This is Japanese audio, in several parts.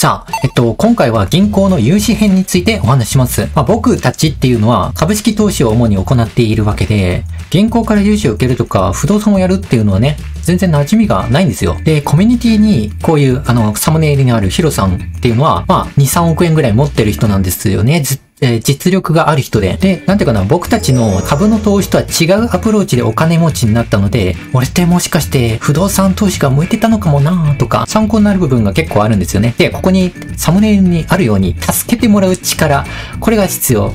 さあ、今回は銀行の融資編についてお話しします。僕たちっていうのは株式投資を主に行っているわけで、銀行から融資を受けるとか、不動産をやるっていうのはね、全然馴染みがないんですよ。で、コミュニティにこういうサムネイルにあるヒロさんっていうのは、2、3億円ぐらい持ってる人なんですよね。実力がある人で。で、なんていうかな、僕たちの株の投資とは違うアプローチでお金持ちになったので、俺ってもしかして不動産投資が向いてたのかもなとか、参考になる部分が結構あるんですよね。で、ここにサムネイルにあるように、助けてもらう力、これが必要。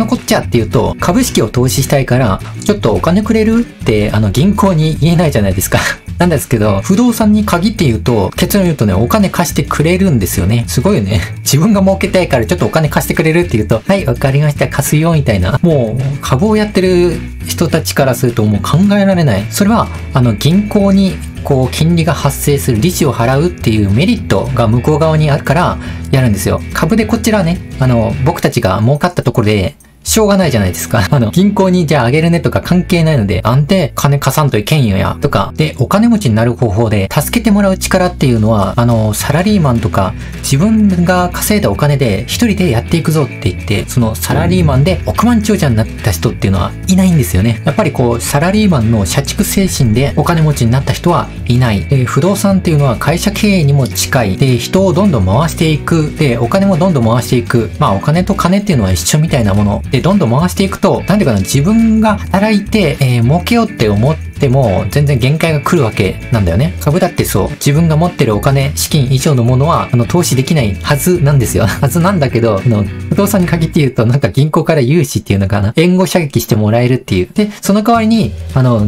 こっちゃっていうと、株式を投資したいから、ちょっとお金くれるって銀行に言えないじゃないですか。なんですけど、不動産に限って言うと、結論言うとね、お金貸してくれるんですよね。すごいよね。自分が儲けたいからちょっとお金貸してくれるって言うと、はい、わかりました、貸すよ、みたいな。もう、株をやってる人たちからするともう考えられない。それは、銀行に、金利が発生する利子を払うっていうメリットが向こう側にあるからやるんですよ。株でこちらはね、僕たちが儲かったところで、しょうがないじゃないですか。銀行にじゃああげるねとか関係ないので、安定金貸さんといけんよや、とか。で、お金持ちになる方法で、助けてもらう力っていうのは、サラリーマンとか、自分が稼いだお金で一人でやっていくぞって言って、そのサラリーマンで億万長者になった人っていうのはいないんですよね。やっぱりサラリーマンの社畜精神でお金持ちになった人はいない。で、不動産っていうのは会社経営にも近い。で、人をどんどん回していく。で、お金もどんどん回していく。お金と金っていうのは一緒みたいなもの。で、どんどん回していくと、なんていうかな、自分が働いて、儲けようって思っても、全然限界が来るわけなんだよね。株だってそう、自分が持ってるお金、資金以上のものは、投資できないはずなんですよ。はずなんだけど、不動産に限って言うと、なんか銀行から融資っていうのかな、援護射撃してもらえるっていう。で、その代わりに、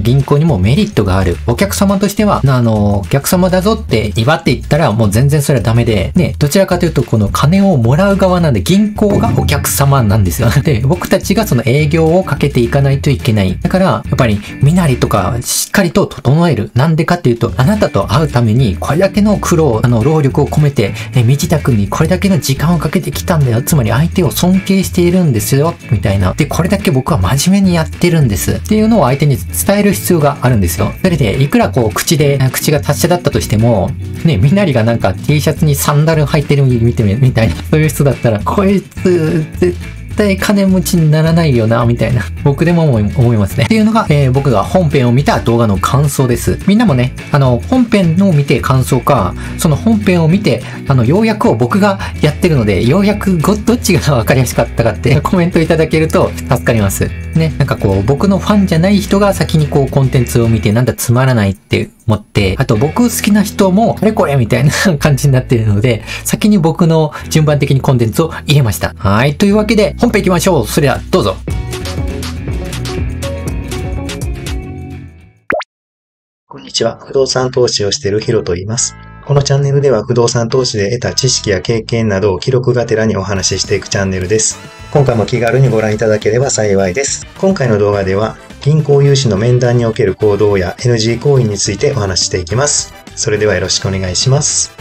銀行にもメリットがある。お客様としては、お客様だぞって威張っていったら、もう全然それはダメで、ね、どちらかというと、この金をもらう側なんで、銀行がお客様なんですよ。で、僕たちがその営業をかけていかないといけない。だから、やっぱり、身なりとか、しっかりと整える。なんでかっていうと、あなたと会うために、これだけの苦労、労力を込めて、身支度にこれだけの時間をかけてきたんだよ。つまり相手を尊敬しているんですよ。みたいな。で、これだけ僕は真面目にやってるんです。っていうのを相手に伝える必要があるんですよ。それで、いくら口が達者だったとしても、ね、身なりがなんか T シャツにサンダル履いてるみたいな、そういう人だったら、こいつ、絶対金持ちにならないよな、みたいな。僕でも思いますね。っていうのが、僕が本編を見た動画の感想です。みんなもね、本編を見て感想か、その本編を見て、要約を僕がやってるので、要約どっちが分かりやすかったかってコメントいただけると助かります。ね、なんか僕のファンじゃない人が先にコンテンツを見て、なんだつまらないって思って、あと僕好きな人も、あれこれみたいな感じになっているので、先に僕の順番的にコンテンツを入れました。はい。というわけで、本編行きましょう。それでは、どうぞ。こんにちは。不動産投資をしているヒロと言います。このチャンネルでは不動産投資で得た知識や経験などを記録がてらにお話ししていくチャンネルです。今回も気軽にご覧いただければ幸いです。今回の動画では、銀行融資の面談における行動や NG 行為についてお話ししていきます。それではよろしくお願いします。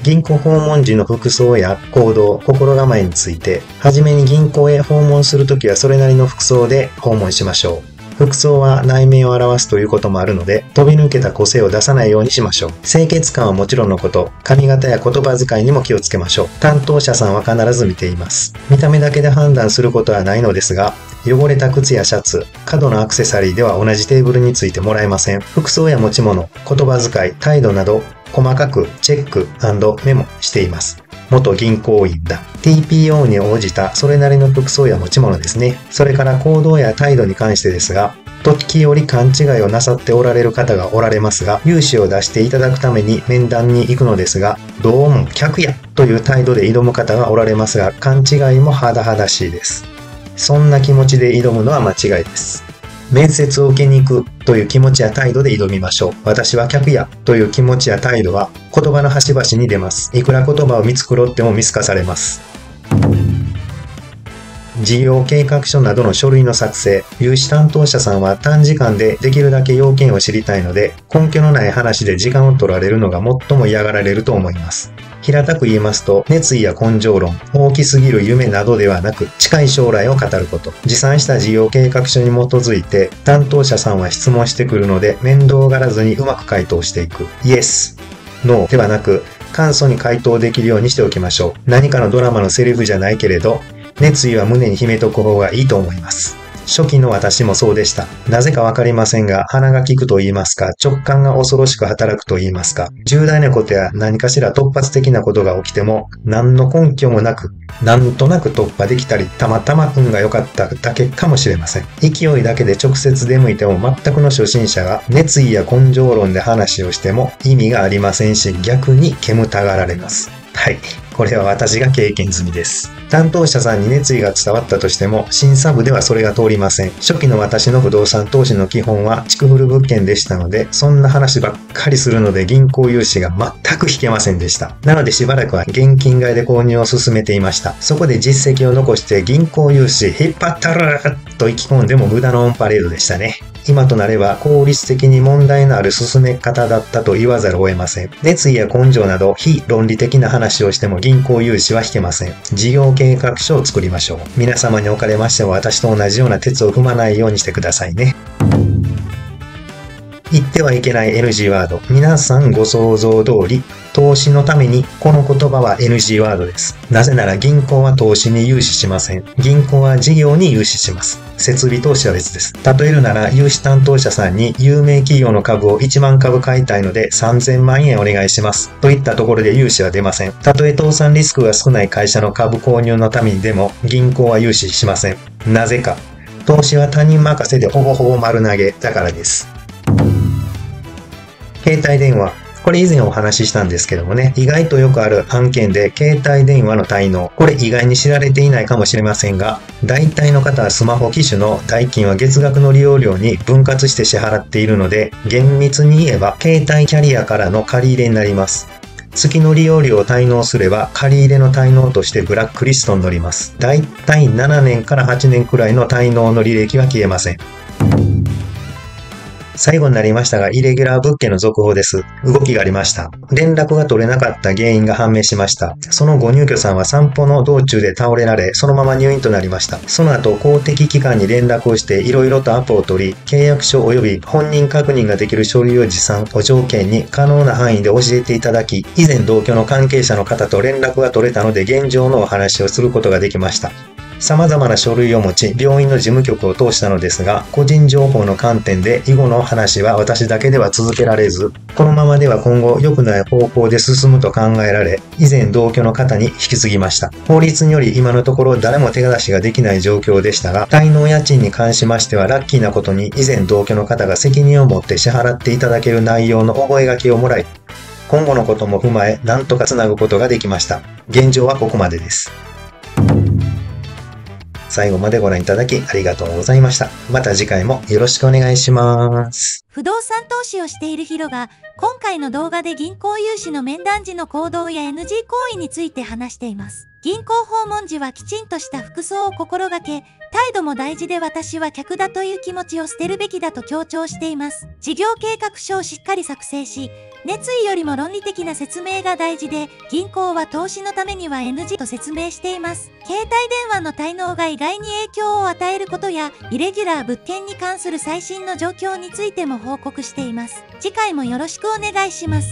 銀行訪問時の服装や行動、心構えについて、はじめに銀行へ訪問するときはそれなりの服装で訪問しましょう。服装は内面を表すということもあるので、飛び抜けた個性を出さないようにしましょう。清潔感はもちろんのこと、髪型や言葉遣いにも気をつけましょう。担当者さんは必ず見ています。見た目だけで判断することはないのですが、汚れた靴やシャツ、過度なアクセサリーでは同じテーブルについてもらえません。服装や持ち物、言葉遣い、態度など、細かくチェック&メモしています。元銀行員だ。TPO に応じたそれなりの服装や持ち物ですね。それから行動や態度に関してですが、時折勘違いをなさっておられる方がおられますが、融資を出していただくために面談に行くのですが、どうも客やという態度で挑む方がおられますが、勘違いも甚だしいです。そんな気持ちで挑むのは間違いです。面接を受けに行くという気持ちや態度で挑みましょう。私は客やという気持ちや態度は言葉の端々に出ます。いくら言葉を見繕っても見透かされます。事業計画書などの書類の作成、融資担当者さんは短時間でできるだけ要件を知りたいので、根拠のない話で時間を取られるのが最も嫌がられると思います。平たく言いますと、熱意や根性論、大きすぎる夢などではなく、近い将来を語ること。持参した事業計画書に基づいて、担当者さんは質問してくるので、面倒がらずにうまく回答していく。イエス、ノーではなく、簡素に回答できるようにしておきましょう。何かのドラマのセリフじゃないけれど、熱意は胸に秘めとく方がいいと思います。初期の私もそうでした。なぜかわかりませんが、鼻が利くと言いますか、直感が恐ろしく働くと言いますか、重大なことや何かしら突発的なことが起きても、何の根拠もなく、なんとなく突破できたり、たまたま運が良かっただけかもしれません。勢いだけで直接出向いても全くの初心者が熱意や根性論で話をしても意味がありませんし、逆に煙たがられます。はい。これは私が経験済みです。担当者さんに熱意が伝わったとしても、審査部ではそれが通りません。初期の私の不動産投資の基本は、築古物件でしたので、そんな話ばっかりするので、銀行融資が全く引けませんでした。なのでしばらくは現金買いで購入を進めていました。そこで実績を残して銀行融資引っ張ったると意気込んでも無駄なオンパレードでしたね。今となれば効率的に問題のある進め方だったと言わざるを得ません。熱意や根性など非論理的な話をしても銀行融資は引けません。事業計画書を作りましょう。皆様におかれましても私と同じような鉄を踏まないようにしてくださいね。言ってはいけない NG ワード。皆さんご想像通り、投資のためにこの言葉は NG ワードです。なぜなら銀行は投資に融資しません。銀行は事業に融資します。設備投資は別です。例えるなら融資担当者さんに有名企業の株を1万株買いたいので3000万円お願いします。といったところで融資は出ません。たとえ倒産リスクが少ない会社の株購入のためにでも銀行は融資しません。なぜか。投資は他人任せでほぼほぼ丸投げだからです。携帯電話。これ以前お話ししたんですけどもね、意外とよくある案件で携帯電話の滞納。これ意外に知られていないかもしれませんが、大体の方はスマホ機種の代金は月額の利用料に分割して支払っているので、厳密に言えば携帯キャリアからの借り入れになります。月の利用料を滞納すれば借り入れの滞納としてブラックリストに載ります。だいたい7年から8年くらいの滞納の履歴は消えません。最後になりましたが、イレギュラー物件の続報です。動きがありました。連絡が取れなかった原因が判明しました。そのご入居さんは散歩の道中で倒れられ、そのまま入院となりました。その後、公的機関に連絡をして、いろいろとアポを取り、契約書及び本人確認ができる書類を持参を条件に可能な範囲で教えていただき、以前同居の関係者の方と連絡が取れたので、現状のお話をすることができました。様々な書類を持ち、病院の事務局を通したのですが、個人情報の観点で以後の話は私だけでは続けられず、このままでは今後良くない方向で進むと考えられ、以前同居の方に引き継ぎました。法律により今のところ誰も手出しができない状況でしたが、滞納家賃に関しましてはラッキーなことに以前同居の方が責任を持って支払っていただける内容の覚書をもらい、今後のことも踏まえ、なんとかつなぐことができました。現状はここまでです。最後までご覧いただきありがとうございました。また次回もよろしくお願いします。不動産投資をしているヒロが、今回の動画で銀行融資の面談時の行動や NG 行為について話しています。銀行訪問時はきちんとした服装を心がけ、態度も大事で私は客だという気持ちを捨てるべきだと強調しています。事業計画書をしっかり作成し、熱意よりも論理的な説明が大事で、銀行は投資のためには NG と説明しています。携帯電話の滞納が意外に影響を与えることや、イレギュラー物件に関する最新の状況についても報告しています。次回もよろしくお願いします。